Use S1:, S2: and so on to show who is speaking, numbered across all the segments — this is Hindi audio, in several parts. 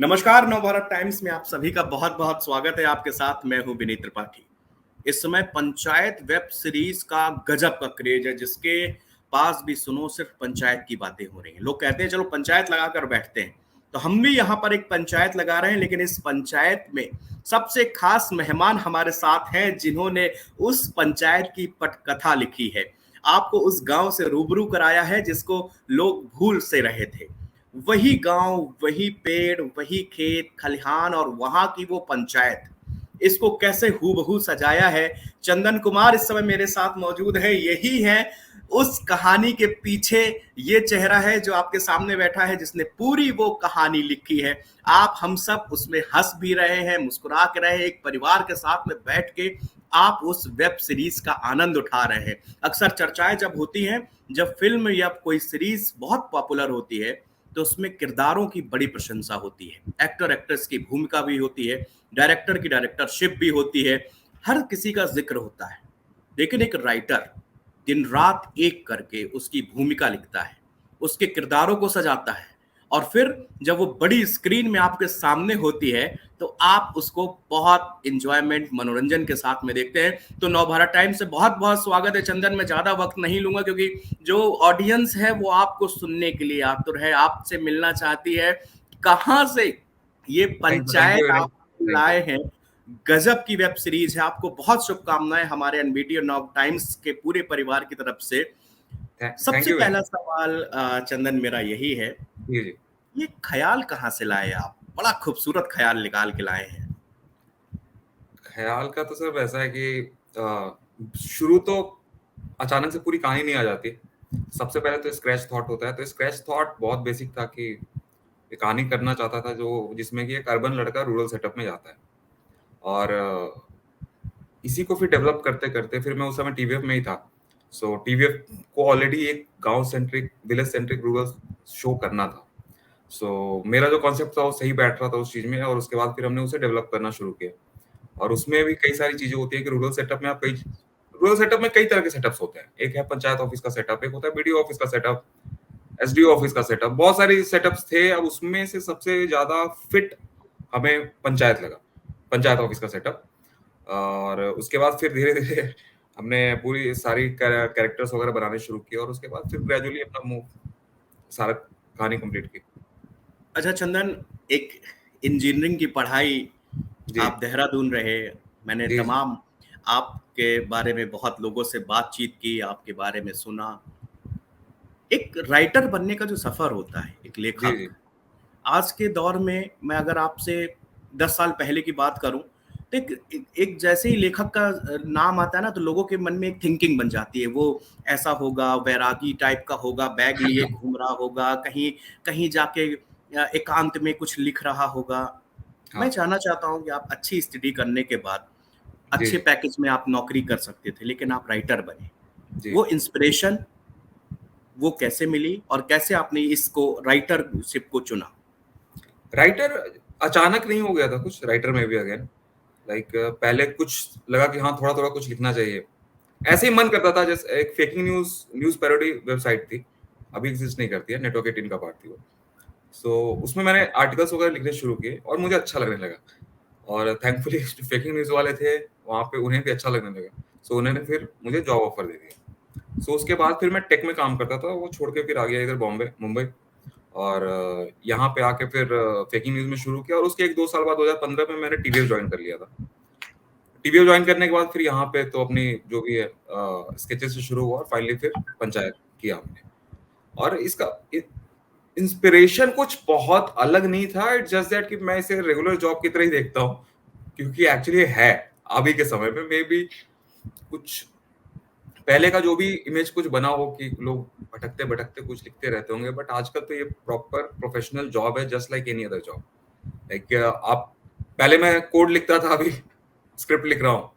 S1: नमस्कार, नवभारत टाइम्स में आप सभी का बहुत बहुत स्वागत है। आपके साथ मैं हूं विनीत त्रिपाठी। इस समय पंचायत वेब सीरीज का गजब का क्रेज है, जिसके पास भी सुनो सिर्फ पंचायत की बातें हो रही हैं। लोग कहते हैं चलो पंचायत लगा कर बैठते हैं, तो हम भी यहाँ पर एक पंचायत लगा रहे हैं। लेकिन इस पंचायत में सबसे खास मेहमान हमारे साथ हैं, जिन्होंने उस पंचायत की पटकथा लिखी है, आपको उस गांव से रूबरू कराया है जिसको लोग भूल से रहे थे। वही गांव, वही पेड़, वही खेत खलिहान और वहां की वो पंचायत, इसको कैसे हूबहू सजाया है। चंदन कुमार इस समय मेरे साथ मौजूद है। यही है उस कहानी के पीछे, ये चेहरा है जो आपके सामने बैठा है, जिसने पूरी वो कहानी लिखी है। आप हम सब उसमें हंस भी रहे हैं, मुस्कुरा के रहे हैं, एक परिवार के साथ में बैठ के आप उस वेब सीरीज का आनंद उठा रहे हैं। अक्सर चर्चाएं जब होती हैं, जब फिल्म या कोई सीरीज बहुत पॉपुलर होती है, तो उसमें किरदारों की बड़ी प्रशंसा होती है, एक्टर एक्ट्रेस की भूमिका भी होती है, डायरेक्टर की डायरेक्टरशिप भी होती है, हर किसी का जिक्र होता है। लेकिन एक राइटर दिन रात एक करके उसकी भूमिका लिखता है, उसके किरदारों को सजाता है, और फिर जब वो बड़ी स्क्रीन में आपके सामने होती है, तो आप उसको बहुत इंजॉयमेंट, मनोरंजन के साथ में देखते हैं। तो नवभारत टाइम्स से बहुत बहुत स्वागत है चंदन। मैं ज्यादा वक्त नहीं लूंगा, क्योंकि जो ऑडियंस है वो आपको सुनने के लिए आतुर है, आपसे मिलना चाहती है। कहाँ से ये
S2: थैंक यू
S1: पंचायत
S2: विनीत।
S1: आप
S2: थैंक यू।
S1: लाए हैं, गजब की वेब सीरीज है। आपको बहुत शुभकामनाएं हमारे एनबीटी और नव टाइम्स के पूरे परिवार की तरफ से।
S2: थैंक
S1: सबसे
S2: यू
S1: पहला
S2: विनीत।
S1: सवाल चंदन मेरा यही है,
S2: जी जी।
S1: ये ख्याल कहाँ से लाए आप? बड़ा खूबसूरत ख्याल निकाल के लाए हैं।
S2: ख्याल का तो सर वैसा है कि शुरू तो अचानक से पूरी कहानी नहीं आ जाती। सबसे पहले तो स्क्रैच थॉट होता है। तो स्क्रैच थॉट बहुत बेसिक था कि एक कहानी करना चाहता था जो जिसमें कि एक अर्बन लड़का रूरल सेटअप में जाता है। और इसी को फिर डेवलप करते करते फिर मैं उस समय टीवीएफ में ही था। सो टीवीएफ को ऑलरेडी एक गांव centric, village centric rural show करना था। मेरा जो कॉन्सेप्ट था वो सही बैठ रहा था उस चीज में, और उसके बाद फिर हमने उसे डेवलप करना शुरू किया। और उसमें भी कई सारी चीजें होती है कि रूरल सेटअप में कई तरह के सेटअप्स होते हैं। एक है पंचायत ऑफिस का सेटअप, एक होता है बीडीओ ऑफिस का सेटअप, एसडीओ ऑफिस का सेटअप, बहुत सारी सेटअप्स थे। अब उसमें से सबसे ज्यादा फिट हमें पंचायत ऑफिस का सेटअप। और उसके बाद फिर धीरे धीरे हमने पूरी सारी कैरेक्टर्स वगैरह बनाने शुरू किए, और उसके बाद फिर ग्रेजुअली अपना मूव सारा कहानी कंप्लीट की।
S1: अच्छा चंदन, एक इंजीनियरिंग की पढ़ाई,
S2: जी
S1: आप देहरादून रहे। मैंने
S2: जी जी
S1: तमाम आपके बारे में बहुत लोगों से बातचीत की, आपके बारे में सुना। एक राइटर बनने का जो सफर होता है, एक
S2: जी
S1: लेखक,
S2: जी
S1: आज के दौर में मैं अगर आपसे 10 साल पहले की बात करूं, तो एक जैसे ही लेखक का नाम आता है ना, तो लोगों के मन में एक थिंकिंग बन जाती है। वो ऐसा होगा, वैरागी टाइप का होगा, बैग लिए घूम रहा होगा, कहीं कहीं जाके एकांत में कुछ लिख रहा होगा। मैं
S2: हाँ
S1: जानना चाहता हूं कि आप अच्छी स्टडी करने के बाद
S2: जी
S1: अच्छे
S2: जी
S1: पैकेज में आप नौकरी कर सकते थे, लेकिन आप राइटर बने।
S2: जी।
S1: वो इंस्पिरेशन वो कैसे मिली, और कैसे आपने इसको राइटरशिप को चुना?
S2: राइटर अचानक नहीं हो गया था कुछ, राइटर में भी अगेन लाइक पहले कुछ लगा कि हाँ थोड़ा थोड़ा कुछ लिखना चाहिए। ऐसे ही मन करता था। जैसे एक faking news news parody website थी, अभी एग्जिस्ट नहीं करती है, नेटवर्क 18 का पार्ट थी वो। उसमें मैंने आर्टिकल्स वगैरह लिखने शुरू किए और मुझे अच्छा लगने लगा। और थैंकफुली फेकिंग न्यूज वाले थे वहाँ पे, उन्हें भी अच्छा लगने लगा। उन्होंने फिर मुझे जॉब ऑफर दे दिया। उसके बाद फिर मैं टेक में काम करता था, वो छोड़ के फिर आ गया इधर बॉम्बे, मुंबई। और यहाँ पे आके फिर फेकिंग न्यूज में शुरू किया, और उसके 1-2 साल बाद 2015 में मैंने टीवीएफ ज्वाइन कर लिया था। टीवीएफ ज्वाइन करने के बाद फिर यहाँ पे तो अपनी जो भी है स्केचेस से शुरू हुआ, और फाइनली फिर पंचायत किया हमने। और इसका इंस्पिरेशन कुछ बहुत अलग नहीं था। इट्स जस्ट दैट कि मैं इसे रेगुलर जॉब की तरह ही देखता हूँ, क्योंकि एक्चुअली है अभी के समय में मे बी कुछ पहले का जो भी इमेज कुछ बना हो कि लोग भटकते भटकते कुछ लिखते रहते होंगे, बट आजकल तो ये प्रॉपर प्रोफेशनल जॉब है, just like any other job. Like आप पहले मैं कोड लिखता था, अभी स्क्रिप्ट लिख रहा हूँ।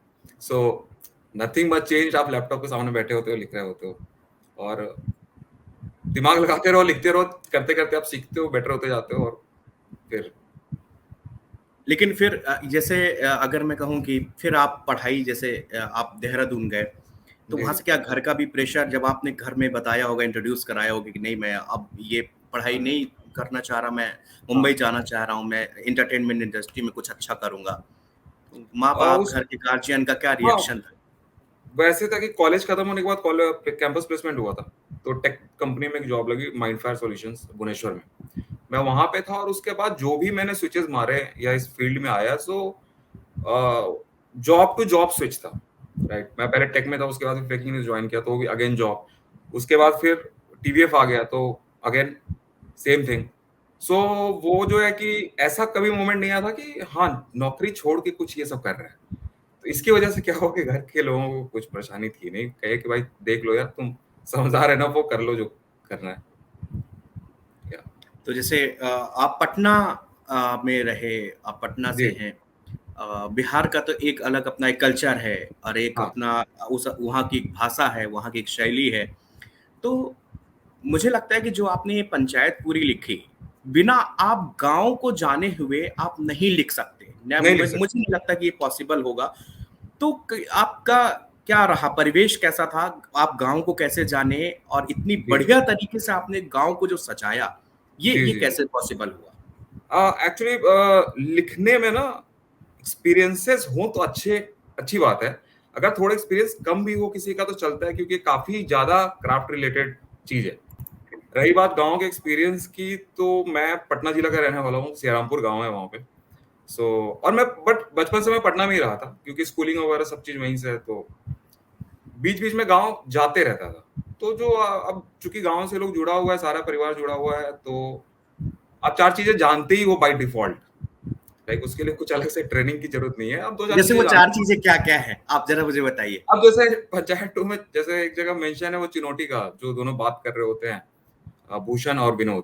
S2: Nothing much change. आप लैपटॉप के सामने बैठे होते हो, लिख रहे होते हो, और दिमाग लगाते रहो, लिखते रहो, करते करते आप सीखते हो, बेटर होते जाते हो। और फिर
S1: लेकिन फिर जैसे अगर मैं कहूँ कि फिर आप पढ़ाई, जैसे आप देहरादून गए, तो
S2: जी
S1: वहाँ
S2: जी
S1: से क्या घर का भी प्रेशर, जब आपने घर में बताया होगा, इंट्रोड्यूस कराया होगा कि नहीं मैं अब ये पढ़ाई नहीं करना चाह रहा, मैं
S2: हाँ।
S1: मुंबई जाना चाह रहा हूँ, मैं एंटरटेनमेंट इंडस्ट्री में कुछ अच्छा करूंगा, माँ बाप
S2: उस
S1: घर के गार्जियन का क्या
S2: हाँ,
S1: रिएक्शन था?
S2: वैसे था कि कॉलेज खत्म होने के बाद कैंपस प्लेसमेंट हुआ था, तो टेक कंपनी में एक जॉब लगी, माइंडफायर सॉल्यूशंस भुवनेश्वर में। मैं वहां पे था और उसके बाद जो भी मैंने स्विचेस मारे या इस फील्ड में आया, so job to job switch था, राइट। मैं पहले टेक में था, उसके बाद फेकिंग न्यूज ज्वाइन किया, तो भी अगेन जॉब। उसके बाद फिर टीवीएफ आ गया, तो अगेन सेम थिंग। सो वो जो है कि ऐसा कभी मोमेंट नहीं आया था कि हाँ नौकरी छोड़ के कुछ ये सब कर रहे हैं। तो इसकी वजह से क्या हो कि घर के लोगों को कुछ परेशानी थी नहीं, कहे कि भाई देख लो यार, तुम समझदार है ना, वो कर लो जो करना है। या
S1: तो जैसे आप पटना में रहे, आप पटना
S2: जी।
S1: से हैं। बिहार का तो एक अलग अपना एक कल्चर है और एक
S2: हाँ
S1: अपना उस वहाँ की एक भाषा है, वहाँ की एक शैली है। तो मुझे लगता है कि जो आपने ये पंचायत पूरी लिखी, बिना आप गाँव को जाने हुए आप नहीं लिख सकते।
S2: नहीं लिख
S1: मुझे
S2: सकते।
S1: नहीं लगता कि ये पॉसिबल होगा। तो आपका क्या रहा, परिवेश कैसा था, आप गाँव को कैसे जाने और इतनी
S2: जी
S1: बढ़िया तरीके से आपने गाँव को जो सजाया,
S2: जी
S1: ये
S2: जी जी।
S1: कैसे पॉसिबल हुआ?
S2: एक्चुअली लिखने में ना एक्सपीरियंसेस हो तो अच्छे, अच्छी बात है। अगर थोड़ा एक्सपीरियंस कम भी हो किसी का तो चलता है, क्योंकि काफी ज्यादा क्राफ्ट रिलेटेड चीज है। रही बात गांव के एक्सपीरियंस की, तो मैं पटना जिला का रहने वाला हूँ, सियारामपुर गांव है वहाँ पे। सो और मैं बट बचपन से मैं पटना में ही रहा था, क्योंकि स्कूलिंग वगैरह सब चीज वहीं से है, तो बीच बीच में गांव जाते रहता था। तो जो अब चूंकि गांव से लोग जुड़ा हुआ है, सारा परिवार जुड़ा हुआ है, तो आप चार चीजें जानते ही हो बाय डिफॉल्ट। लाइक उसके लिए कुछ अलग से ट्रेनिंग की जरूरत नहीं है, आप दो चार
S1: जैसे
S2: चीजें
S1: वो 4
S2: जानते हो।
S1: चीज़ें क्या-क्या हैं? आप ज़रा मुझे बताइए।
S2: अब जैसे पंचायत टू में जैसे एक जगह मेंशन है वो चिनोटी का, जो दोनों बात कर रहे होते हैं, भूषण और विनोद।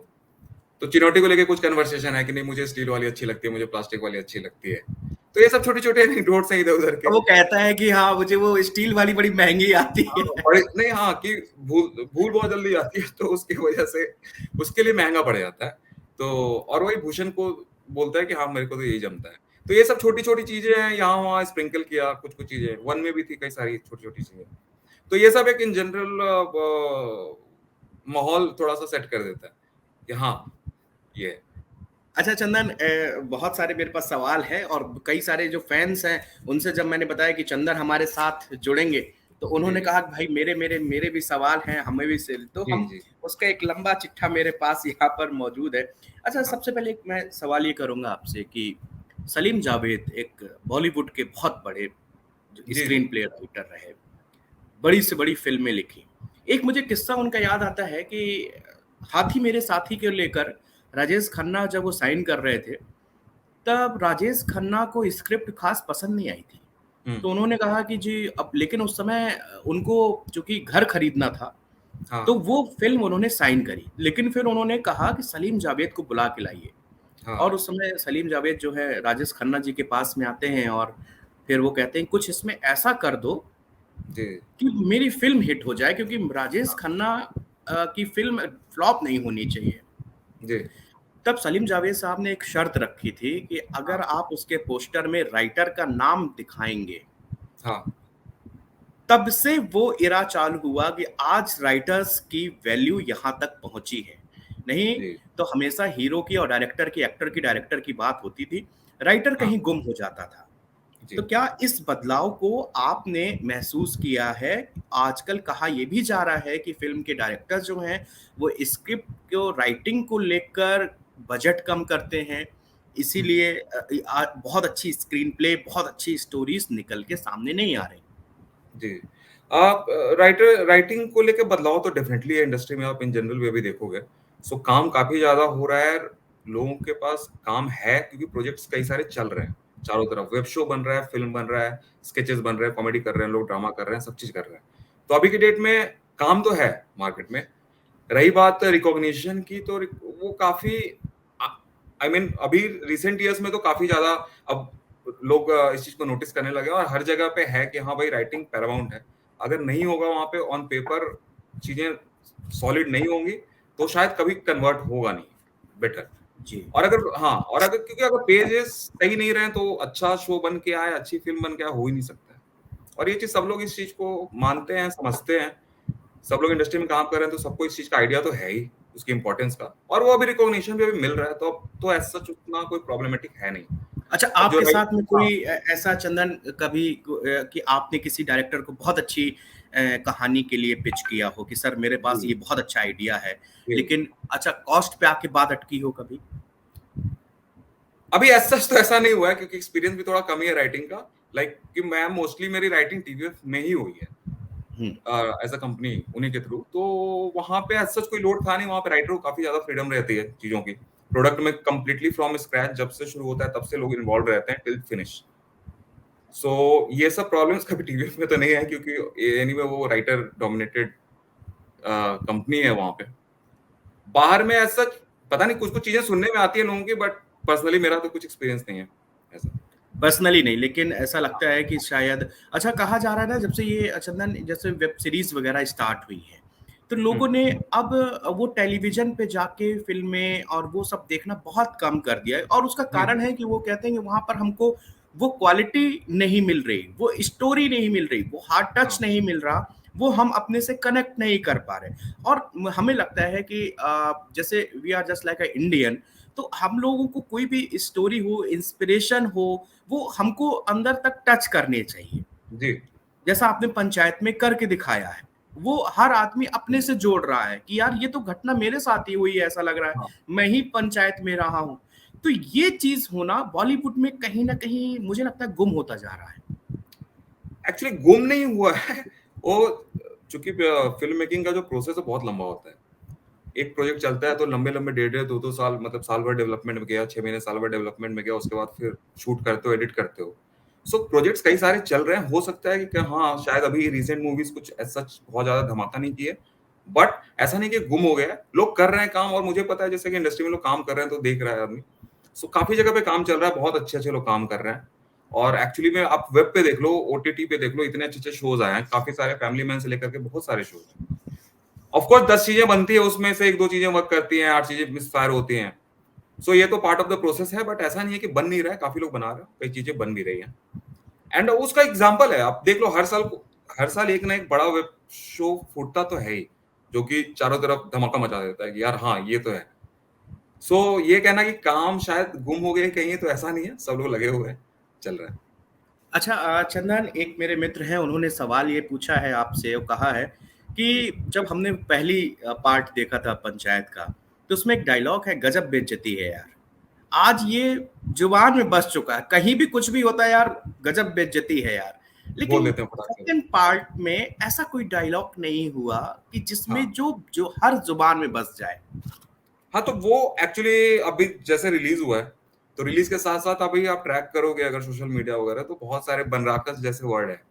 S2: तो चिनोटी को लेके कुछ कन्वर्सेशन है कि नहीं मुझे स्टील वाली अच्छी लगती है, मुझे प्लास्टिक वाली अच्छी लगती है। तो ये सब छोटे छोटे एनेक्डोट्स हैं इधर उधर के।
S1: तो वो कहता है कि हाँ, मुझे वो स्टील वाली बड़ी महँगी आती
S2: हाँ,
S1: है।
S2: बड़े नहीं, हाँ कि भूल भूल बहुत जल्दी आती है, तो उसकी वजह से उसके लिए महंगा पड़ जाता है। तो और वही भूषण को बोलता है कि हाँ मेरे को तो यही जमता है। तो ये सब छोटी छोटी चीजें हैं, यहाँ वहाँ स्प्रिंकल किया, कुछ कुछ चीजें वन में भी थी, कई सारी छोटी छोटी चीजें। तो ये सब एक इन जनरल माहौल थोड़ा सा सेट कर देता है कि हाँ ये है।
S1: अच्छा चंदन, बहुत सारे मेरे पास सवाल हैं और कई सारे जो फैंस हैं, उनसे जब मैंने बताया कि चंदन हमारे साथ जुड़ेंगे, तो
S2: जी
S1: उन्होंने
S2: जी
S1: कहा कि भाई मेरे मेरे मेरे भी सवाल हैं, हमें भी से तो
S2: जी
S1: हम
S2: जी।
S1: उसका एक लंबा चिट्ठा मेरे पास यहाँ पर मौजूद है। अच्छा,
S2: हाँ
S1: सबसे पहले एक मैं सवाल ये करूँगा आपसे कि सलीम जावेद एक बॉलीवुड के बहुत बड़े
S2: जी जी
S1: स्क्रीन प्ले राइटर रहे, बड़ी से बड़ी फ़िल्में लिखी। एक मुझे किस्सा उनका याद आता है कि हाथी मेरे साथी को लेकर राजेश खन्ना जब वो साइन कर रहे थे, तब राजेश खन्ना को स्क्रिप्ट ख़ास पसंद नहीं आई थी।
S2: हम्म।
S1: तो उन्होंने कहा कि जी अब, लेकिन उस समय उनको चूँकि घर खरीदना था, तो
S2: हाँ
S1: वो फ़िल्म उन्होंने साइन करी। लेकिन फिर उन्होंने कहा कि सलीम जावेद को बुला के लाइए, और
S2: हाँ
S1: उस समय सलीम जावेद जो है राजेश खन्ना जी के पास में आते हैं और फिर वो कहते हैं कुछ इसमें ऐसा कर दो
S2: जी
S1: कि मेरी फ़िल्म हिट हो जाए, क्योंकि राजेश खन्ना की फ़िल्म फ्लॉप नहीं होनी चाहिए।
S2: जी
S1: तब सलीम जावेद साहब ने एक शर्त रखी थी कि अगर
S2: हाँ
S1: आप उसके पोस्टर में राइटर का नाम दिखाएँगे,
S2: हाँ
S1: तब से वो इरा चालू हुआ कि आज राइटर्स की वैल्यू यहाँ तक पहुँची है। नहीं
S2: जी
S1: तो हमेशा हीरो की और डायरेक्टर की, एक्टर की, डायरेक्टर की बात होती थी, राइटर
S2: हाँ
S1: कहीं गुम हो जाता था। तो
S2: जी
S1: क्या इस बदलाव को आपने महसूस किया है? आजकल कहा ये भी जा रहा है कि फ़िल्म के डायरेक्टर जो हैं, वो स्क्रिप्ट को, राइटिंग को लेकर बजट कम करते हैं,
S2: हम्म।
S1: इसीलिए बहुत अच्छी स्क्रीन प्ले, बहुत अच्छी स्टोरीज़ निकल के सामने नहीं आ रही।
S2: जी। आप राइटिंग को लेके बदलाव तो डेफिनेटली है इंडस्ट्री में, आप इन जनरल वे भी देखोगे। सो काम काफ़ी ज़्यादा हो रहा है, लोगों के पास काम है क्योंकि प्रोजेक्ट्स कई सारे चल रहे हैं, चारों तरफ वेब शो बन रहा है, फ़िल्म बन रहा है, स्केचेस बन रहे हैं, कॉमेडी कर रहे हैं, लोग ड्रामा कर रहे हैं, सब चीज़ कर रहे हैं। तो अभी की डेट में काम तो है मार्केट में। रही बात रिकॉग्निशन की, तो वो काफ़ी आई मीन अभी रिसेंट ईयर्स में तो काफ़ी ज़्यादा अब लोग इस चीज़ को नोटिस करने लगे हैं, और हर जगह पे है कि हाँ भाई राइटिंग पैरामाउंट है। अगर नहीं होगा वहाँ पे ऑन पेपर चीजें सॉलिड नहीं होंगी, तो शायद कभी कन्वर्ट होगा नहीं बेटर।
S1: जी।
S2: और अगर हाँ, और अगर क्योंकि अगर पेजेस सही नहीं रहे तो अच्छा शो बन के आए, अच्छी फिल्म बन के आए, हो ही नहीं सकता है। और ये चीज सब लोग इस चीज को मानते हैं, समझते हैं। सब लोग इंडस्ट्री में काम कर रहे हैं तो सबको इस चीज का आइडिया तो है ही, उसकी इंपॉर्टेंस का, और वो अभी रिकॉग्निशन भी अभी मिल रहा है, तो ऐसा उतना कोई प्रॉब्लमेटिक है नहीं।
S1: अच्छा,
S2: अब जो
S1: आपके साथ में
S2: हाँ,
S1: कोई ऐसा चंदन कभी कि आपने किसी डायरेक्टर को बहुत अच्छी कहानी के लिए पिच किया हो कि सर मेरे पास
S2: जी,
S1: ये बहुत अच्छा आइडिया है,
S2: जी।
S1: लेकिन अच्छा कॉस्ट पे आके बात अटकी हो कभी?
S2: अभी ऐसा तो ऐसा नहीं हुआ है, क्योंकि एक्सपीरियंस भी थोड़ा कम ही है राइटिंग का। लाइक कि मैं मोस्टली मेरी राइटिंग टीवीएफ में ही हुई है,
S1: हम्म।
S2: एज अ कंपनी, उन्हीं के थ्रू। तो वहां पे ऐसा कोई लोड था नहीं, वहां पे राइटर को काफी ज्यादा फ्रीडम रहती है चीजों की। प्रोडक्ट में कंप्लीटली फ्रॉम स्क्रैच जब से शुरू होता है तब से लोग इन्वॉल्व रहते हैं टिल फिनिश। सो ये सब प्रॉब्लम्स कभी टीवीएफ में तो नहीं है, क्योंकि एनीवे वो राइटर डोमिनेटेड कंपनी है वहां पे। बाहर में ऐसा पता नहीं, कुछ कुछ चीजें सुनने में आती है लोगों की, बट पर्सनली मेरा तो कुछ एक्सपीरियंस नहीं है ऐसा।
S1: पर्सनली नहीं, लेकिन ऐसा लगता है कि शायद अच्छा कहा जा रहा है ना, जब से ये चंदन जैसे वेब सीरीज वगैरह स्टार्ट हुई है तो लोगों ने अब वो टेलीविजन पे जाके फिल्में और वो सब देखना बहुत कम कर दिया है, और उसका कारण
S2: हम्म,
S1: है कि वो कहते हैं कि वहां पर हमको वो क्वालिटी नहीं मिल रही, वो स्टोरी नहीं मिल रही, वो हार्ड टच
S2: हाँ,
S1: नहीं मिल रहा, वो हम अपने से कनेक्ट नहीं कर पा रहे। और हमें लगता है कि जैसे we are just like a Indian, तो हम लोगों को कोई भी स्टोरी हो, इंस्पिरेशन हो, वो हमको अंदर तक टच करने चाहिए।
S2: जी,
S1: जैसा आपने पंचायत में करके दिखाया है, वो हर आदमी अपने से जोड़ रहा है कि यार ये तो घटना मेरे साथ ही हुई है, ऐसा लग रहा है
S2: हाँ।
S1: मैं ही पंचायत में रहा हूं। तो ये चीज होना बॉलीवुड में कहीं ना कहीं मुझे लगता है गुम होता जा रहा है।
S2: एक्चुअली गुम नहीं हुआ है वो, चूंकि फिल्म मेकिंग का जो प्रोसेस है बहुत लंबा होता है। एक प्रोजेक्ट चलता है तो लंबे लंबे 1.5 2 2 साल, मतलब साल भर डेवलपमेंट में गया, 6 महीने साल भर डेवलपमेंट में गया, उसके बाद फिर शूट करते हो, एडिट करते हो। सो प्रोजेक्ट्स कई सारे चल रहे हैं, हो सकता है कि हाँ शायद अभी रिसेंट मूवीज कुछ सच बहुत ज्यादा धमाका नहीं की है, बट ऐसा नहीं कि गुम हो गया है, लोग कर रहे हैं काम। और मुझे पता है जैसे कि इंडस्ट्री में लोग काम कर रहे हैं तो देख रहा है आदमी। सो काफी जगह पे काम चल रहा है, बहुत अच्छे अच्छे लोग काम कर रहे हैं। और एक्चुअली में आप वेब पे देख लो, ओटीटी पे देख लो, इतने अच्छे अच्छे शोज आए हैं, काफी सारे फैमिली मैन से लेकर के बहुत सारे शोज हैं। ऑफ कोर्स 10 चीजें बनती है, उसमें से 1 2 चीजें वर्क करती हैं, 8 चीजें मिसफायर होती हैं। सो ये तो पार्ट ऑफ द प्रोसेस है, बट ऐसा नहीं है कि बन नहीं रहा है, काफी लोग बना रहे हैं, कई चीजें बन भी रही हैं। एंड उसका एग्जाम्पल है, आप देख लो, हर साल एक ना एक बड़ा वेब शो फूटता तो है ही, जो कि चारों तरफ धमाका मचा देता है कि यार हाँ ये तो है। सो ये कहना कि काम शायद गुम हो गए कहीं, तो ऐसा नहीं है, सब लोग लगे हुए हैं, चल रहा है।
S1: अच्छा चंदन, एक मेरे मित्र हैं, उन्होंने सवाल ये पूछा है आपसे, वो कहा है कि जब हमने पहली पार्ट देखा था पंचायत का, तो उसमें एक डायलॉग है, गजब बेइज्जती है यार। आज ये जुबान में बस चुका है, कहीं भी कुछ भी होता है यार, गजब बेइज्जती है यार।
S2: बोल
S1: लेकिन
S2: देते हैं फटाक से।
S1: सेकंड पार्ट में ऐसा कोई डायलॉग नहीं हुआ कि जिसमें
S2: हाँ,
S1: जो जो हर जुबान में बस जाए।
S2: हाँ, तो वो एक्चुअली अभी जैसे रिलीज हुआ है, तो रिलीज के साथ साथ अभी आप ट्रैक करोगे अगर सोशल मीडिया वगैरह, तो बहुत सारे बनराकस जैसे वर्ड है,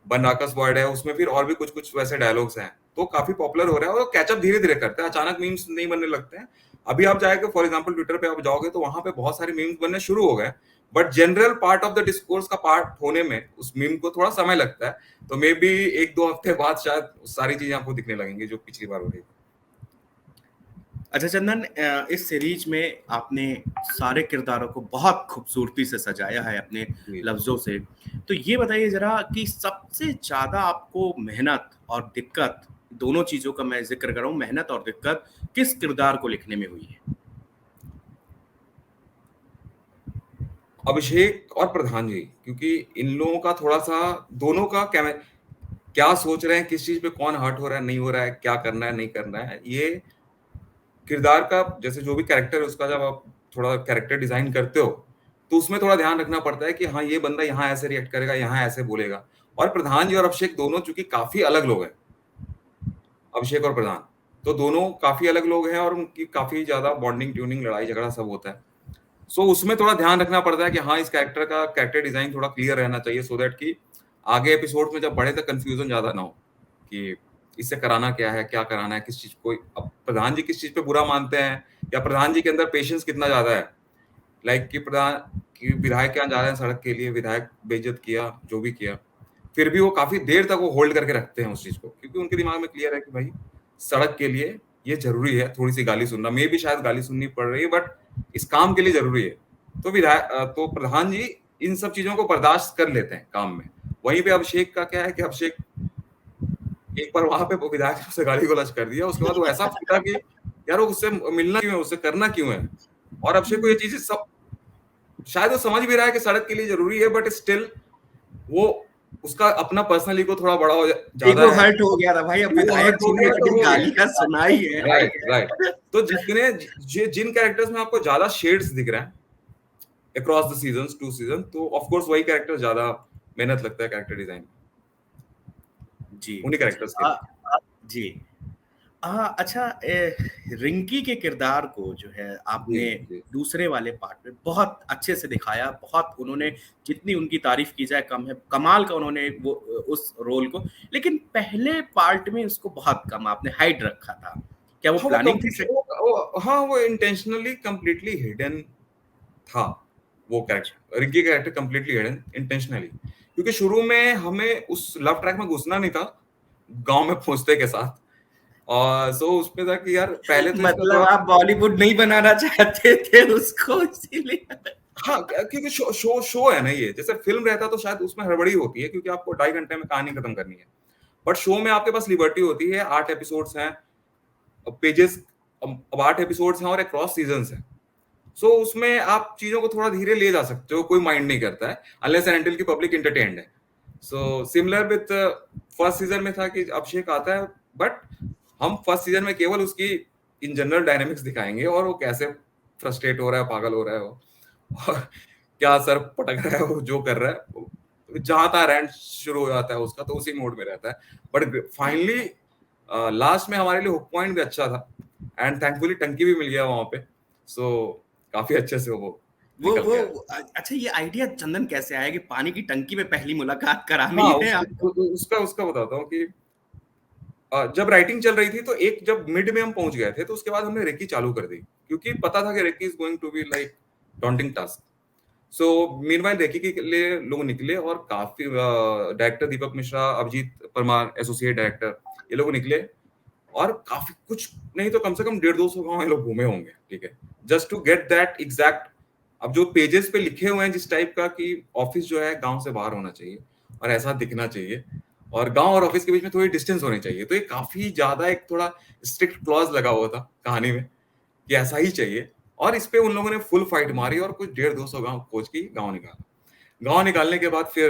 S2: बनराकस वर्ड है उसमें, फिर और भी कुछ कुछ वैसे डायलॉग्स हैं, तो काफी पॉपुलर हो रहा है। और कैचअप धीरे धीरे करते हैं, अचानक मीम्स नहीं बनने लगते हैं। अभी आप जाएंगे फॉर एग्जाम्पल ट्विटर पे आप जाओगे तो वहां पे बहुत सारे मीम्स बनने शुरू हो गए, but general part of the discourse का पार्ट होने में उस मीम को थोड़ा समय लगता है। तो मे बी 1 2 हफ्ते बाद शायद सारी चीजें आपको दिखने लगेंगी जो पिछली बार हो रही थी।
S1: अच्छा चंदन, इस सीरीज में आपने सारे किरदारों को बहुत खूबसूरती से सजाया है अपने
S2: जी।
S1: लफ्जों से। तो ये बताइए जरा कि सबसे ज्यादा आपको मेहनत और दिक्कत, दोनों चीजों का मैं जिक्र कर रहा हूँ, मेहनत और दिक्कत किस किरदार को लिखने में हुई है?
S2: अभिषेक और प्रधान जी, क्योंकि इन लोगों का थोड़ा सा, दोनों का क्या सोच रहे हैं, किस चीज पे कौन हर्ट हो रहा है, नहीं हो रहा है, क्या करना है नहीं करना है, ये किरदार का जैसे जो भी कैरेक्टर है उसका जब आप थोड़ा कैरेक्टर डिजाइन करते हो, तो उसमें थोड़ा ध्यान रखना पड़ता है कि हाँ ये बंदा यहाँ ऐसे रिएक्ट करेगा, यहाँ ऐसे बोलेगा। और प्रधान जी और अभिषेक दोनों चूंकि काफी अलग लोग हैं, अभिषेक और प्रधान, तो दोनों काफी अलग लोग हैं, और उनकी काफी ज्यादा बॉन्डिंग, ट्यूनिंग, लड़ाई झगड़ा सब होता है। सो उसमें थोड़ा ध्यान रखना पड़ता है कि हाँ इस कैरेक्टर का कैरेक्टर डिजाइन थोड़ा क्लियर रहना चाहिए, सो दैट कि आगे एपिसोड में जब बढ़े तो कंफ्यूजन ज्यादा ना हो कि इससे कराना क्या है, क्या कराना है, किस चीज को। अब प्रधान जी किस चीज पे बुरा मानते हैं, या प्रधान जी के अंदर पेशेंस कितना ज्यादा है, लाइक कि प्रधान कि विधायक यहाँ जा रहे हैं सड़क के लिए, विधायक बेइज्जत किया, जो भी किया, फिर भी वो काफी देर तक वो होल्ड करके रखते हैं उस चीज को, क्योंकि उनके दिमाग में क्लियर है कि भाई सड़क के लिए ये जरूरी है, थोड़ी सी गाली सुनना, मे भी शायद गाली सुननी पड़ रही है, बट इस काम के लिए जरूरी है। तो तो प्रधान जी इन सब चीजों को बर्दाश्त कर लेते हैं काम में। वहीं पे अभिषेक का क्या है कि अभिषेक एक बार वहां पे विधायक से गाली गलौज कर दिया, उसके बाद वो ऐसा फूटा कि यार वो उससे मिलना क्यों है, उससे करना क्यों है। और अक्षय को ये चीजें सब शायद वो समझ भी रहा है कि सड़क के लिए जरूरी है, बट स्टिल वो उसका अपना पर्सनल ईगो थोड़ा बड़ा हो ज्यादा
S1: ईगो
S2: है।
S1: हर्ट हो गया था भाई, अब
S2: वो
S1: विधायक
S2: हर्ट
S1: जी
S2: हो
S1: ने
S2: गया तो
S1: इतनी
S2: हो गया।
S1: गालियां सुनाई है।
S2: Right right. तो जिन कैरेक्टर्स में आपको ज्यादा शेड्स दिख रहे हैं अक्रॉस द सीजन्स, 2 सीजन, तो ऑफ कोर्स वही कैरेक्टर ज्यादा मेहनत लगता है कैरेक्टर डिजाइन,
S1: जी
S2: उन्हीं कैरेक्टर्स के
S1: आ,
S2: लिए।
S1: जी अच्छा, रिंकी के किरदार को जो है
S2: जी
S1: आपने
S2: जी।
S1: दूसरे वाले पार्ट में बहुत अच्छे से दिखाया, बहुत उन्होंने, जितनी उनकी तारीफ की जाए कम है, कमाल का उन्होंने वो उस रोल को, लेकिन पहले पार्ट में उसको बहुत कम आपने हाइड रखा था, क्या वो
S2: हाँ वो
S1: प्लानिंग थी?
S2: कंप्लीटली हाँ वो इंटेंशनली कंप्लीटली हिडन था। वो character, Ricky character completely hidden intentionally, क्योंकि शुरू में हमें उस लव ट्रैक में घुसना नहीं था गांव में पहुंचते के साथ। और सो उसमें था कि यार पहले तो इसका
S1: मतलब
S2: थोड़ा,
S1: आप बॉलीवुड नहीं बनाना चाहते थे उसको, इसीलिए?
S2: हाँ क्योंकि शो शो शो है ना ये, जैसे फिल्म रहता तो शायद उसमें हड़बड़ी होती है क्योंकि आपको 2.5 घंटे में कहानी खत्म करनी है, बट शो में आपके पास लिबर्टी होती है। 8 एपिसोड्स हैं, पेजेस, अब 8 एपिसोड्स हैं और अक्रॉस सीजन्स हैं। सो उसमें आप चीजों को थोड़ा धीरे ले जा सकते हो, कोई माइंड नहीं करता है अनलेस एंड अनटिल की पब्लिक एंटरटेन्ड है। So similar with first season में था कि अभिषेक आता है, बट हम फर्स्ट सीजन में केवल उसकी इन जनरल डायनेमिक्स दिखाएंगे और वो कैसे फ्रस्ट्रेट हो रहा है, पागल हो रहा है वो, और क्या सर पटक रहा है वो, जो कर रहा है जहां तक रैंट शुरू हो जाता है उसका, तो उसी मोड में रहता है। बट फाइनली लास्ट में हमारे लिए हुक पॉइंट भी अच्छा था, एंड थैंकफुली टंकी भी मिल गया वहां पे। सो काफी अच्छे से वो निकल
S1: वो
S2: गया।
S1: अच्छा, ये आइडिया चंदन कैसे आया कि पानी की टंकी में पहली मुलाकात करानी
S2: हाँ
S1: है आपको?
S2: उसका उसका बताता हूँ कि जब राइटिंग चल रही थी तो एक जब मिड में हम पहुंच गए थे तो उसके बाद हमने रेकी चालू कर दी, क्योंकि पता था कि recce is going to be like daunting task. So meanwhile recce के लिए लोग निकले और काफी director Deepak Mishra, Abhijeet Parmar associate director, ये लोग निकले और काफी कुछ नहीं तो कम से कम 150-200 गांव ये लोग घूमे होंगे, ठीक है, just to get that exact. अब जो पेजेस पे लिखे हुए हैं जिस टाइप का कि ऑफिस जो है गांव से बाहर होना चाहिए और ऐसा दिखना चाहिए और गांव और ऑफिस के बीच में थोड़ी डिस्टेंस होनी चाहिए, तो ये काफी ज्यादा एक थोड़ा स्ट्रिक्ट क्लॉज लगा हुआ था कहानी में कि ऐसा ही चाहिए। और इस पे उन लोगों ने फुल फाइट मारी और कुछ 150-200 गांव खोज की, गांव निकाला। गांव निकालने के बाद फिर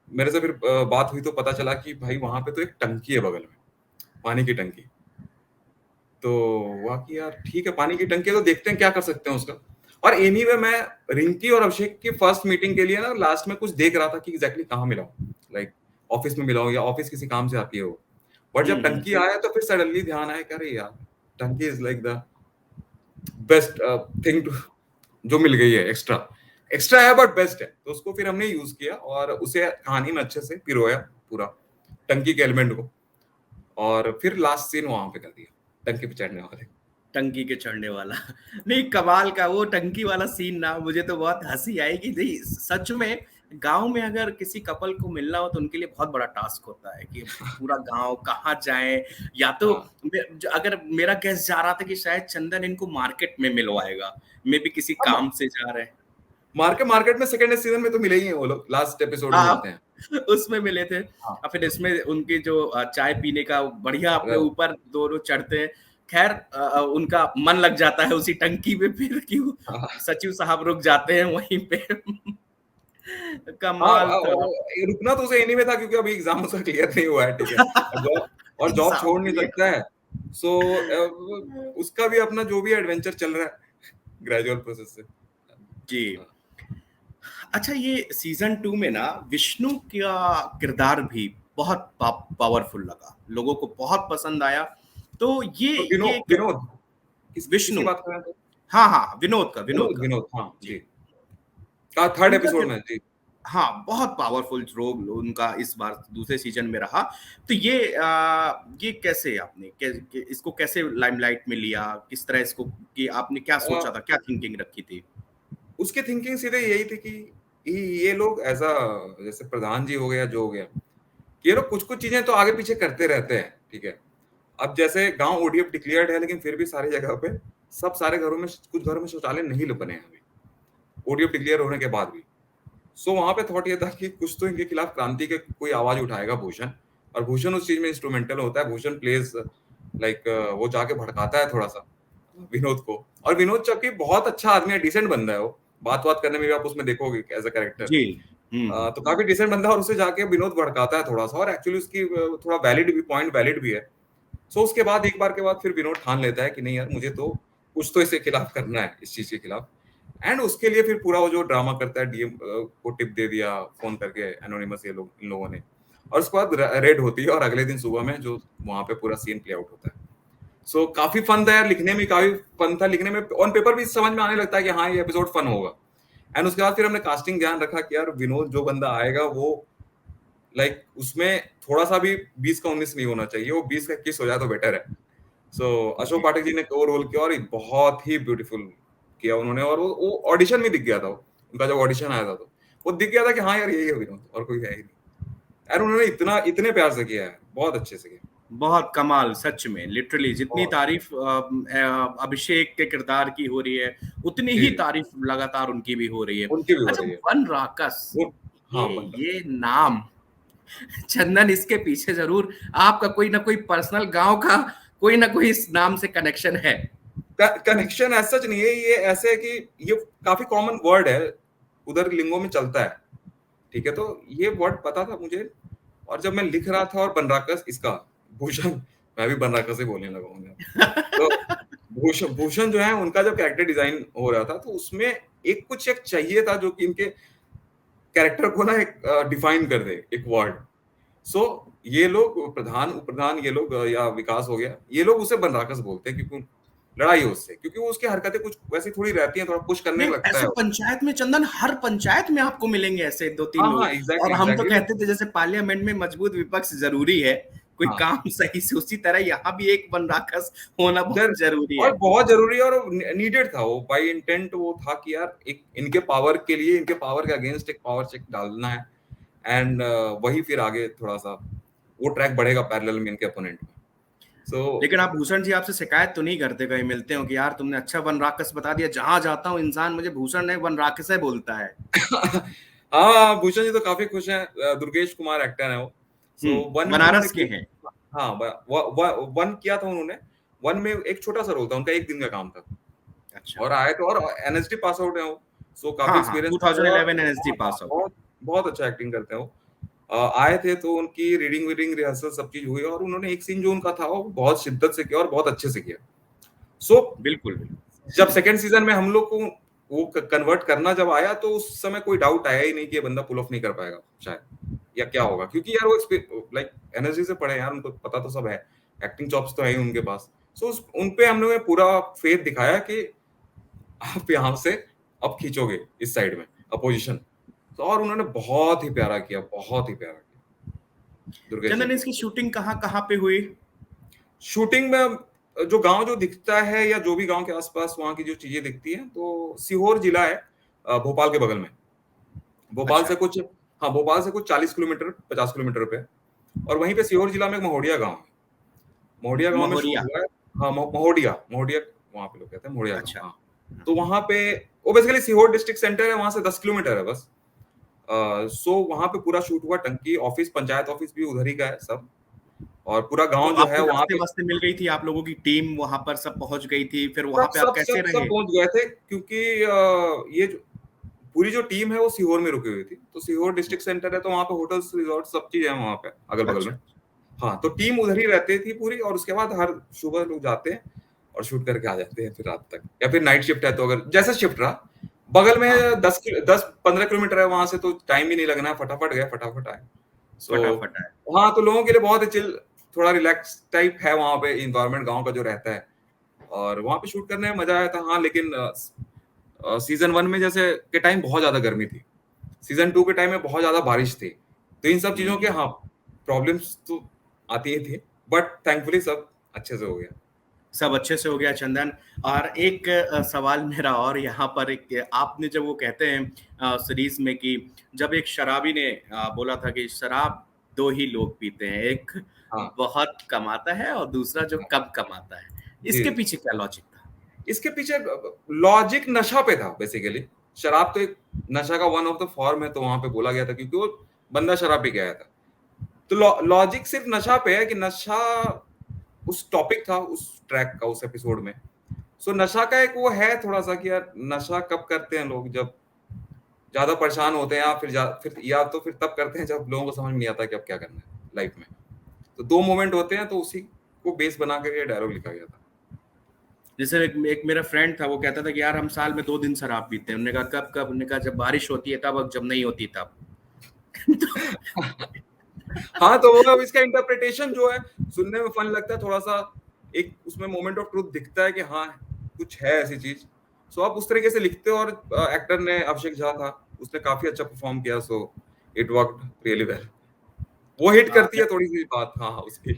S2: मेरे से फिर बात हुई तो पता चला कि भाई वहां पे तो एक टंकी है बगल में, पानी की टंकी। तो हुआ कि यार ठीक है पानी की टंकी है तो देखते हैं क्या कर सकते हैं उसका। और एनीवे मैं रिंकी और अभिषेक की फर्स्ट मीटिंग के लिए ना लास्ट में कुछ देख रहा था कि एग्जैक्टली कहाँ मिला हूँ, लाइक ऑफिस में मिला हूँ या ऑफिस किसी काम से आती है वो। बट जब टंकी आया तो फिर सडनली ध्यान आया कि अरे यार टंकी is like the best thing to, जो मिल गई है, एक्स्ट्रा एक्स्ट्रा है बट बेस्ट है, तो उसको फिर हमने यूज किया और उसे कहानी में अच्छे से पिरोया पूरा टंकी के एलिमेंट को, और फिर लास्ट सीन वहां पे कर दिया टंकी पे चढ़ने वाले।
S1: टंकी के चढ़ने वाला? नहीं, कमाल का वो टंकी वाला सीन ना, मुझे तो बहुत हंसी आई कि नहीं, सच में गांव में अगर किसी कपल को मिलना हो तो उनके लिए बहुत बड़ा टास्क होता है कि पूरा गांव कहाँ जाए, या तो
S2: हाँ
S1: अगर मेरा गेस जा रहा था कि शायद चंदन इनको मार्केट में मिलवाएगा, मे भी किसी काम से जा रहे हैं।
S2: मार्केट में सेकंड सीजन में तो मिले ही हैं वो लोग, लास्ट एपिसोड में मिलते
S1: हाँ,
S2: हैं।
S1: उसमें मिले थे।
S2: हाँ
S1: और फिर इसमें उनकी जो चाय पीने का बढ़िया, अपने
S2: र-
S1: ऊपर दोनों चढ़ते हैं। खैर उनका मन लग जाता है उसी टंकी में, फिर क्यों
S2: हाँ
S1: सचिव साहब रुक जाते हैं वहीं पे।
S2: हाँ,
S1: कमाल था।
S2: रुकना तो उसे एनीवे था क्योंकि अभी एग्जाम उसका क्लियर नहीं हुआ है, ठीक है, और जॉब
S1: एग्जाम
S2: छोड़
S1: के
S2: नहीं
S1: लिए।
S2: सकता है। सो उसका भी अपना जो भी एडवेंचर चल रहा है ग्रेजुअल प्रोसेस से।
S1: जी। अच्छा, ये सीजन 2 में ना विष्णु का किरदार भी बहुत पावरफुल लगा, लोगों को बहुत पसंद आया। तो
S2: तो
S1: ये
S2: विनोद विनोद किसकी
S1: विष्णु,
S2: बात कर रहे हैं?
S1: हाँ हाँ, विनोद का, विनोद
S2: विनोद
S1: का।
S2: विनोद हाँ
S1: जी,
S2: जी, का थर्ड
S1: उनका
S2: एपिसोड में जी।
S1: हाँ, बहुत पावरफुल रोल उनका इस बार दूसरे सीजन में रहा। तो ये कैसे आपने इसको कैसे लाइमलाइट में लिया, किस तरह इसको, कि आपने क्या
S2: अ,
S1: सोचा था, क्या थिंकिंग रखी थी?
S2: उसकी थिंकिंग सीधे यही थी कि ये लोग ऐसा, जैसे प्रधान जी हो गया जो हो गया, ये लोग कुछ कुछ चीजें तो आगे पीछे करते रहते हैं, ठीक है। अब जैसे गांव ओडीएफ डिक्लेयर्ड है लेकिन फिर भी सारी जगह पे सब सारे घरों में कुछ घरों में शौचालय नहीं बने हैं अभी ओडीएफ डिक्लेयर होने के बाद भी। सो वहां पे थॉट ये था कि कुछ तो इनके खिलाफ क्रांति के कोई आवाज उठाएगा भूषण, और भूषण उस चीज में इंस्ट्रूमेंटल होता है। भूषण प्लेज लाइक वो जाके भड़काता है थोड़ा सा विनोद को, और विनोद चक्की बहुत अच्छा आदमी है, डिसेंट बंदा है वो, बात करने में भी आप उसमें देखोगे एज अ कैरेक्टर।
S1: जी।
S2: तो काफी डिसेंट बंदा है, और उसे जाके विनोद भड़काता है थोड़ा सा, और एक्चुअली उसकी थोड़ा वैलिड भी, पॉइंट वैलिड भी है। सो उसके बाद एक बार के बाद फिर विनोद ठान लेता है कि नहीं यार, मुझे तो कुछ तो इसके खिलाफ करना है, इस चीज के खिलाफ। एंड उसके लिए फिर पूरा वो जो ड्रामा करता है, डीएम को टिप दे दिया फोन करके एनोनिमस, ये लोग, इन लोगों ने, और उसके बाद रेड होती है, और अगले दिन सुबह में जो वहां पे पूरा सीन प्ले आउट होता है। सो काफी फन था यार, लिखने में काफी फन था, लिखने में ऑन पेपर भी समझ में आने लगता है कि हाँ ये एपिसोड फन होगा। एंड उसके बाद फिर हमने कास्टिंग ध्यान रखा कि यार विनोद जो बंदा आएगा वो लाइक उसमें थोड़ा सा भी 20 का 19 नहीं होना चाहिए, वो 20 का 21 हो जाए तो बेटर है। सो अशोक पाठक जी ने वो रोल किया, और बहुत ही ब्यूटीफुल किया उन्होंने, और वो ऑडिशन में दिख गया था, उनका जब ऑडिशन आया था तो वो दिख गया था कि हाँ यार यही है विनोद, और कोई है ही नहीं। यार उन्होंने इतना इतने प्यार से किया है, बहुत अच्छे से किया।
S1: बहुत कमाल, सच में लिटरली जितनी
S2: बहुत
S1: तारीफ अभिषेक के किरदार की हो रही है, उतनी
S2: जी
S1: ही
S2: जी,
S1: तारीफ लगातार उनकी भी हो रही है।
S2: उनकी भी हो
S1: अच्छा,
S2: रही है
S1: वन राकस,
S2: वो। हाँ
S1: ये
S2: बंदा,
S1: ये नाम, चंदन, इसके पीछे जरूर आपका कोई ना कोई पर्सनल गांव का कोई ना कोई इस नाम से कनेक्शन है।
S2: कनेक्शन ऐसा सच नहीं है, ये ऐसे है कि ये काफी कॉमन वर्ड है, उधर लिंगो में चलता है, ठीक है, तो ये वर्ड पता था मुझे। और जब मैं लिख रहा था, और बनराकस इसका भूषण, मैं भी बनराकस से बोलने लगा हूँ तो भूषण भूषण जो है उनका जब कैरेक्टर डिजाइन हो रहा था, तो उसमें एक चाहिए था जो कि इनके कैरेक्टर को ना एक डिफाइन कर दे, एक वर्ड। सो ये लोग प्रधान उप प्रधान, ये लोग या विकास हो गया, ये लोग उसे बनराकस बोलते हैं, क्योंकि लड़ाई हो उससे, क्योंकि वो उसकी हरकतें कुछ वैसी थोड़ी रहती हैं, थोड़ा पुश करने
S1: नहीं,
S2: लगता
S1: ऐसे
S2: है।
S1: पंचायत में चंदन, हर पंचायत में आपको मिलेंगे ऐसे दो तीन
S2: हाँ हाँ,
S1: लोग। और
S2: एग्जैक्टली
S1: हम तो
S2: एग्जैक्टली।
S1: कहते थे जैसे पार्लियामेंट में मजबूत विपक्ष जरूरी है, कोई
S2: हाँ,
S1: काम सही से, उसी तरह यहाँ भी एक वन राक्षस होना
S2: जर
S1: बहुत जरूरी है।
S2: और बहुत जरूरी है, और नीडेड था वो, बाय इंटेंट वो था कि यार एक इनके पावर के लिए, इनके पावर के अगेंस्ट एक पावर चेक डालना है। एंड वही फिर आगे थोड़ा सा वो ट्रैक बढ़ेगा पैरेलल में इनके अपोनेंट में। सो
S1: लेकिन आप भूषण जी आपसे शिकायत तो नहीं करते कहीं मिलते हो कि यार तुमने अच्छा वन राक्षस बता दिया, जहां जाता हूँ इंसान मुझे भूषण ने वन राक्षस है बोलता है।
S2: हाँ, भूषण जी तो काफी खुश हैं, दुर्गेश कुमार एक्टर है वो। सो वन में उन्होंने
S1: बनारस के हैं।
S2: हाँ, वन किया था उन्होंने। वन में एक छोटा सा रोल था उनका, एक दिन का काम था,
S1: अच्छा।
S2: और आए थे, और एनएसडी पास आउट है वो। सो काफी
S1: हाँ हाँ,
S2: एक्सपीरियंस है, और
S1: 2011 एनएसडी
S2: हाँ,
S1: पास आउट।
S2: बहुत बहुत अच्छा एक्टिंग करते हैं वो। आए थे तो उनकी रीडिंग वीडिंग रिहर्सल सब चीज हुई, और उन्होंने एक सीन जो उनका था वो बहुत शिद्दत से किया, और बहुत अच्छे से किया। सो
S1: बिल्कुल बिल्कुल।
S2: जब सेकंड सीजन में हम लोग को वो कन्वर्ट करना जब आया, तो उस समय कोई डाउट आया ही नहीं कि ये बंदा पुल ऑफ नहीं कर पाएगा शायद, या क्या होगा, क्योंकि यार वो लाइक एनर्जी से पढ़े यार, उनको पता तो सब है, एक्टिंग चॉप्स तो है ही उनके पास। सो उन पे हमने पूरा फेथ दिखाया कि आप यहाँ से अब खींचोगे इस साइड में अपोजिशन। तो और उन्होंने बहुत ही प्यारा किया, बहुत ही प्यारा किया दुर्गेश जी
S1: चंदन,
S2: ने।
S1: इसकी शूटिंग कहाँ कहाँ पे हुई?
S2: शूटिंग में जो गांव जो दिखता है, या जो भी गांव के आसपास वहां की जो चीजें दिखती हैं, तो सीहोर जिला है, भोपाल के बगल में। भोपाल
S1: अच्छा।
S2: से कुछ हाँ, भोपाल से कुछ 40 किलोमीटर, 50 किलोमीटर पे। और वहीं पे सीहोर जिला में एक महोडिया गांव है, महोडिया गांव में शूट
S1: महोरिया।
S2: हुआ है। हाँ, महोडिया महोडिया, वहां पे लोग कहते हैं महोडिया गांव,
S1: अच्छा।
S2: हाँ। तो वहां पे वो बेसिकली सीहोर डिस्ट्रिक्ट सेंटर है, वहां से 10 किलोमीटर है बस। सो वहां पे पूरा शूट हुआ, टंकी ऑफिस, पंचायत ऑफिस भी उधर ही का है सब, और पूरा
S1: तो
S2: गांव जो है
S1: आपको
S2: वहां
S1: रास्ते
S2: पे
S1: वास्ते मिल गई थी, आप लोगों की टीम वहां पर सब पहुंच गई थी, फिर वहां
S2: सब
S1: पे आप
S2: सब
S1: कैसे
S2: सब सब
S1: रहे?
S2: पहुंच गए थे, क्योंकि ये जो पूरी जो टीम है वो सीहोर में रुकी हुई थी, तो सीहोर डिस्ट्रिक्ट सेंटर है, तो वहां पे होटल्स, रिजॉर्ट, सब चीज है वहां पे अगल बगल
S1: अच्छा।
S2: में। हाँ, तो टीम उधर ही रहती थी पूरी, और उसके बाद हर सुबह लोग जाते हैं और शूट करके आ जाते हैं फिर रात तक, या फिर नाइट शिफ्ट है तो अगर जैसा शिफ्ट रहा। बगल में
S1: हाँ,
S2: 10-15 किलोमीटर है वहां से, तो टाइम भी नहीं लगना है, फटाफट गए फटाफट आए। सो
S1: फटाफट है।
S2: हाँ, तो लोगों के लिए बहुत चिल, थोड़ा रिलैक्स टाइप है वहां पे, इन्वायरमेंट गांव का जो रहता है, और वहां पे शूट करने में मजा आया था। हाँ, लेकिन सीजन 1 में जैसे के टाइम बहुत ज्यादा गर्मी थी, सीजन 2 के टाइम में बहुत ज्यादा बारिश थी, तो इन सब चीजों के
S1: हम्म।
S2: हाँ प्रॉब्लम्स तो आती ही थी, बट थैंकफुली सब अच्छे से हो गया।
S1: सब अच्छे से हो गया चंदन। और एक सवाल मेरा और यहाँ पर, एक आपने जब वो कहते हैं सीरीज में कि जब एक शराबी ने बोला था कि शराब दो ही लोग पीते हैं, एक
S2: हाँ
S1: बहुत कमाता है और दूसरा जो कम कमाता है,
S2: जी
S1: इसके
S2: जी,
S1: पीछे क्या लॉजिक था?
S2: इसके पीछे लॉजिक नशा पे था बेसिकली। शराब तो एक नशा का वन ऑफ द फॉर्म है, तो वहां पे बोला गया था क्योंकि वो बंदा शराब पी के आया था। तो लॉजिक सिर्फ नशा पे है कि नशा उस टॉपिक था उस ट्रैक का उस एपिसोड में। सो नशा का एक वो है थोड़ा सा कि यार नशा कब करते हैं लोग, जब ज्यादा परेशान होते हैं, या तो फिर तब करते हैं जब लोगों को समझ नहीं आता कि अब क्या करना है लाइफ में। तो दो मोमेंट होते हैं, तो उसी को बेस बना कर ये डायलॉग लिखा गया था।
S1: जैसे एक मेरा फ्रेंड था, वो कहता था कि यार हम साल में 2 दिन शराब पीते हैं। उन्होंने कहा कब कब? उन्होंने कहा जब बारिश होती है तब, जब नहीं होती तब।
S2: हाँ, तो वो अब इसका इंटरप्रिटेशन जो है सुनने में फन लगता है थोड़ा सा, एक उसमें मोमेंट ऑफ ट्रूथ दिखता है कि हाँ कुछ है ऐसी चीज। सो आप उस तरीके से लिखते हो, और एक्टर ने अभिषेक झा था, उसने काफी अच्छा परफॉर्म किया। So it worked really well. वो हिट करती है थोड़ी सी बात हाँ उसकी।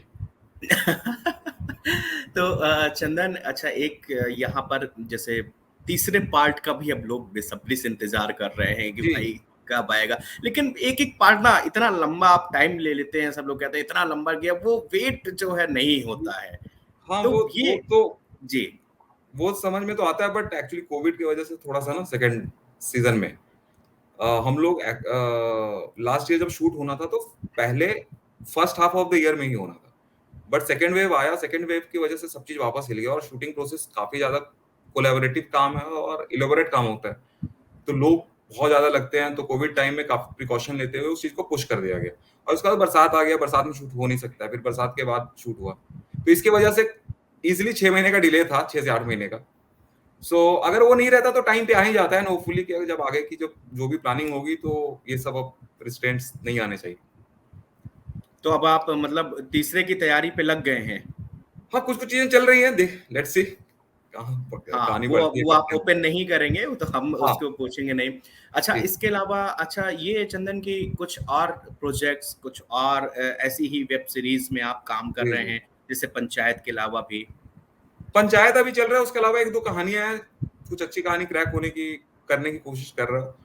S1: तो चंदन, अच्छा एक यहाँ पर जैसे तीसरे पार्ट का भी अब लोग बेसब्री से इंतजार कर रहे हैं कि
S2: जी
S1: भाई कब आएगा। लेकिन एक एक पार्ट ना इतना लंबा आप टाइम ले लेते हैं, सब लोग कहते हैं इतना लंबा गया, वो वेट जो है नहीं होता है।
S2: हाँ,
S1: तो
S2: वो
S1: ये
S2: तो
S1: जी
S2: वो समझ में तो आता है, बट एक्चुअली कोविड की वजह से थोड़ा सा ना सेकंड सीजन में हम लोग लास्ट ईयर जब शूट होना था तो पहले first half of the year में ही होना था, बट सेकेंड वेव आया। सेकेंड वेव की वजह से सब चीज वापस हिल गया, और शूटिंग प्रोसेस काफी ज्यादा कोलैबोरेटिव काम है और इलेबोरेट काम होता है, तो लोग बहुत ज्यादा लगते हैं। तो कोविड टाइम में काफी प्रिकॉशन लेते हुए उस चीज को पुश कर दिया गया, और उसके बाद बरसात आ गया, बरसात में शूट हो नहीं सकता है, फिर बरसात के बाद शूट हुआ। तो इसकी वजह से इजिली 6 महीने का डिले था, 6 से 8 महीने का। सो अगर वो नहीं रहता तो टाइम पे आ ही जाता है, होपफुली कि जब आगे की जो भी प्लानिंग होगी तो ये सब अब रिस्ट्रेंट्स नहीं आने चाहिए।
S1: तो अब आप मतलब तीसरे की तैयारी पे लग गए हैं?
S2: हाँ, कुछ कुछ चीजें चल रही हैं, देख लेट्स सी कहाँ
S1: हाँ,
S2: कहानी बढ़ती है
S1: वो
S2: कब
S1: आप
S2: क्या।
S1: ओपन नहीं करेंगे, वो तो हम
S2: हाँ
S1: उसको पूछेंगे नहीं। अच्छा,
S2: जी
S1: इसके अलावा अच्छा ये चंदन की कुछ और प्रोजेक्ट्स, कुछ और ऐसी ही वेब सीरीज में आप काम कर
S2: जी
S1: रहे
S2: जी।
S1: हैं जैसे पंचायत के अलावा भी?
S2: पंचायत अभी चल रहा है, उसके अलावा एक दो कहानियां हैं, कुछ अच्छी कहानी क्रैक होने की करने की कोशिश कर रहा हूँ।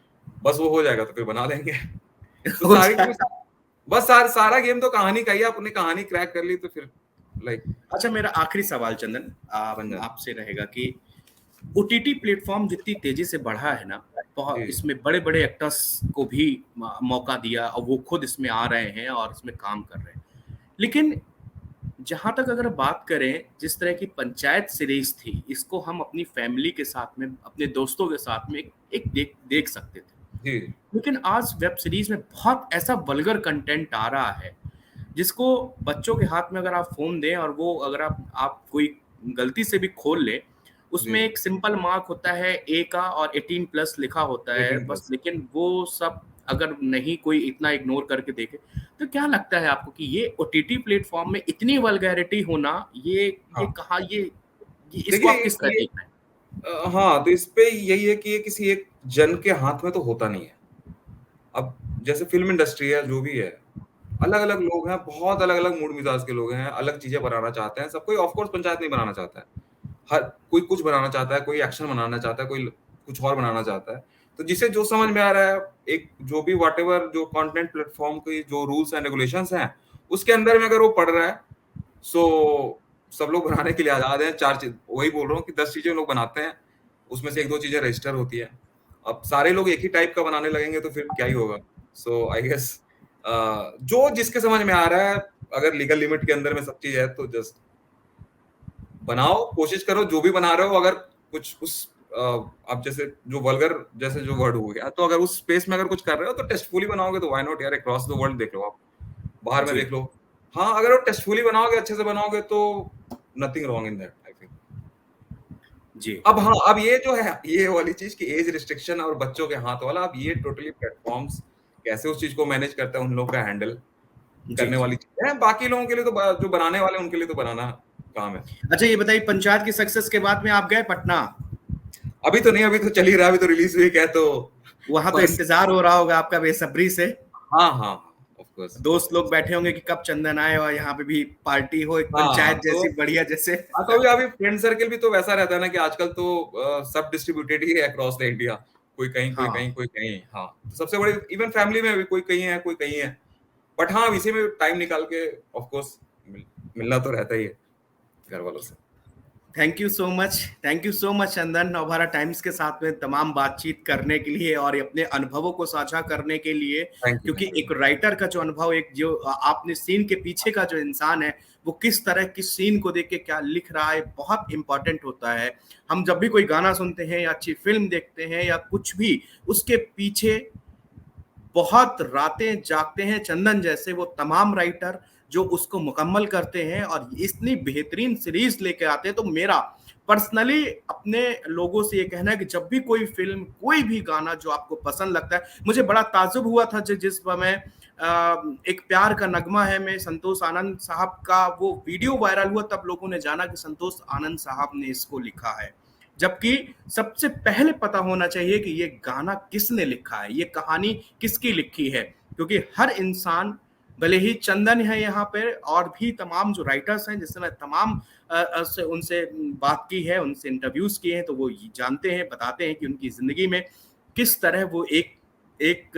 S2: बस वो हो जाएगा तो फिर बना लेंगे। तो
S1: हो
S2: सारी
S1: जाए।
S2: बस सारा गेम तो कहानी का ही है, अपनी कहानी क्रैक कर ली तो फिर लाइक
S1: अच्छा, मेरा आखिरी सवाल चंदन
S2: बन जाए।
S1: आपसे रहेगा कि ओटीटी प्लेटफॉर्म जितनी तेजी से बढ़ा है ना, बहुत
S2: जी
S1: इसमें बड़े बड़े एक्टर्स को भी मौका दिया और वो खुद इसमें आ रहे हैं और इसमें काम कर रहे हैं। लेकिन जहां तक अगर बात करें, जिस तरह की पंचायत सीरीज थी, इसको हम अपनी फैमिली के साथ में, अपने दोस्तों के साथ में एक देख सकते थे।
S2: जी
S1: लेकिन आज वेब सीरीज में बहुत ऐसा वल्गर कंटेंट आ रहा है जिसको बच्चों के हाथ में अगर आप फोन दें और वो अगर आप कोई गलती से भी खोल ले,
S2: जी।
S1: उसमें एक सिंपल मार्क होता है ए का और 18+ लिखा होता है
S2: 18
S1: बस।
S2: प्लस।
S1: लेकिन वो सब अगर नहीं कोई इतना इग्नोर करके देखे, तो क्या लगता है आपको कि ये ओटीटी प्लेटफॉर्म में इतनी वल्गैरिटी होना, ये
S2: हाँ
S1: कहाँ ये इसको
S2: देखिए
S1: आप किस तरह
S2: ये
S1: देख रहे हैं?
S2: हाँ, तो इस पे यही है कि ये किसी एक जन के हाथ में तो होता नहीं है। अब जैसे फ़िल्म इंडस्ट्री है, जो भी है, अलग-अलग लोग हैं, बहुत अलग-अलग मूड मिजाज के लोग हैं, अलग चीज़ें बनाना चाहते हैं। सब कोई ऑफ कोर्स पंचायत नहीं बनाना चाहता है। हर कोई कुछ बनाना चाहता है, कोई एक्शन बनाना चाहता है, कोई कुछ और बनाना चाहता है। तो जिसे जो समझ में आ रहा है, एक जो भी व्हाटएवर जो कंटेंट प्लेटफ़ॉर्म की जो रूल्स एंड रेगुलेशंस हैं, उसके अंदर में अगर वो पढ़ रहा है, सो सब लोग बनाने के लिए आज़ाद हैं। 4 चीज़ वही बोल रहा हूँ कि 10 चीज़ें लोग बनाते हैं, उसमें से 1-2 चीज़ें रजिस्टर होती हैं। अब सारे लोग एक ही टाइप का बनाने लगेंगे तो फिर क्या ही होगा। सो आई गेस जो जिसके समझ में आ रहा है, अगर लीगल लिमिट के अंदर में सब चीज़ है तो जस्ट बनाओ, कोशिश करो जो भी बना रहे हो। अगर कुछ उस अब जैसे जो वल्गर जैसे जो वर्ड हो गया, तो अगर उस स्पेस में अगर कुछ कर रहे हो तो टेस्टफुली बनाओगे तो व्हाई नॉट यार, अक्रॉस द वर्ल्ड देख लो आप, बाहर में
S1: जी
S2: देख लो। हाँ, अगर वो टेस्टफुली बनाओगे, अच्छे से बनाओगे तो nothing wrong in that I think.
S1: जी
S2: अब हाँ, अब ये जो है ये वाली चीज की एज रिस्ट्रिक्शन और बच्चों के हाथ वाला, अब ये टोटली प्लेटफॉर्म्स कैसे उस चीज को मैनेज करते हैं, उन लोगों का हैंडल
S1: जी
S2: करने
S1: जी।
S2: वाली चीज है। बाकी लोगों के लिए तो जो बनाने वाले हैं, उनके लिए तो बनाना काम है।
S1: अच्छा, ये बताइए, पंचायत की सक्सेस के बाद में आप गए पटना?
S2: अभी तो नहीं, अभी तो चल ही रहा है, अभी तो रिलीज वीक है तो
S1: वहां तो
S2: बस।
S1: इंतजार हो रहा होगा आपका बेसब्री से।
S2: हाँ हाँ ऑफ कोर्स ऑफ
S1: दोस्त लोग
S2: कोर्स।
S1: बैठे होंगे कि कब चंदन आए और यहाँ पे भी पार्टी हो, एक
S2: हाँ
S1: पंचायत
S2: तो
S1: जैसी बढ़िया जैसे।
S2: हाँ, तो अभी अभी फ्रेंड सर्कल भी तो वैसा रहता है ना कि आजकल तो सब डिस्ट्रीब्यूटेड ही है अक्रॉस द इंडिया। कोई कहीं कोई
S1: हाँ।
S2: कहीं कोई कहीं। हाँ, तो सबसे बड़ी इवन फैमिली में भी कोई कहीं है कोई कहीं है। बट हाँ, इसी में टाइम निकाल के ऑफ कोर्स मिलना तो रहता ही है घर वालों से।
S1: Thank you so much, thank you so much Chandan, Navbharat times के साथ में तमाम बातचीत करने के लिए और अपने अनुभवों को साझा करने के लिए।
S2: थैंक यू
S1: क्योंकि
S2: थैंक यू।
S1: एक राइटर का जो अनुभव, एक जो आपने सीन के पीछे का जो इंसान है, वो किस तरह की सीन को देख के क्या लिख रहा है, बहुत इंपॉर्टेंट होता है। हम जब भी कोई गाना सुनते हैं या अच्छी फिल्म देखते हैं या कुछ भी, उसके पीछे बहुत रातें जागते हैं चंदन जैसे वो तमाम राइटर जो उसको मुकम्मल करते हैं और इतनी बेहतरीन सीरीज लेके आते हैं। तो मेरा पर्सनली अपने लोगों से ये कहना है कि जब भी कोई फिल्म, कोई भी गाना जो आपको पसंद लगता है, मुझे बड़ा ताज्जुब हुआ था जिस समय एक प्यार का नगमा है में संतोष आनंद साहब का वो वीडियो वायरल हुआ, तब लोगों ने जाना कि संतोष आनंद साहब ने इसको लिखा है। जबकि सबसे पहले पता होना चाहिए कि ये गाना किसने लिखा है, ये कहानी किसकी लिखी है, क्योंकि हर इंसान, भले ही चंदन है यहाँ पे और भी तमाम जो राइटर्स हैं जिससे मैं तमाम से उनसे बात की है, उनसे इंटरव्यूज किए हैं, तो वो जानते हैं, बताते हैं कि उनकी जिंदगी में किस तरह वो एक एक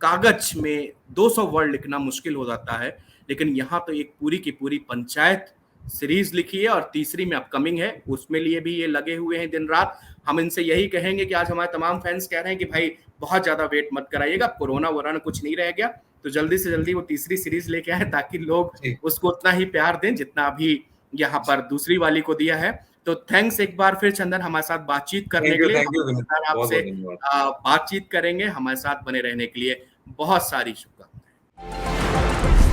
S1: कागज में 200 वर्ड लिखना मुश्किल हो जाता है, लेकिन यहाँ तो एक पूरी की पूरी पंचायत सीरीज लिखी है और तीसरी में अपकमिंग है, उसमें लिए भी ये लगे हुए हैं दिन रात। हम इनसे यही कहेंगे कि आज हमारे तमाम फैंस कह रहे हैं कि भाई बहुत ज्यादा वेट मत कराइएगा, कोरोना वोरोना कुछ नहीं रह गया, तो जल्दी से जल्दी वो तीसरी सीरीज लेके आए ताकि लोग उसको उतना ही प्यार दें जितना अभी यहाँ पर दूसरी वाली को दिया है। तो थैंक्स एक बार फिर चंदन हमारे साथ बातचीत करने के लिए। आपसे बातचीत करेंगे, हमारे साथ बने रहने के लिए बहुत सारी शुभकामनाएं।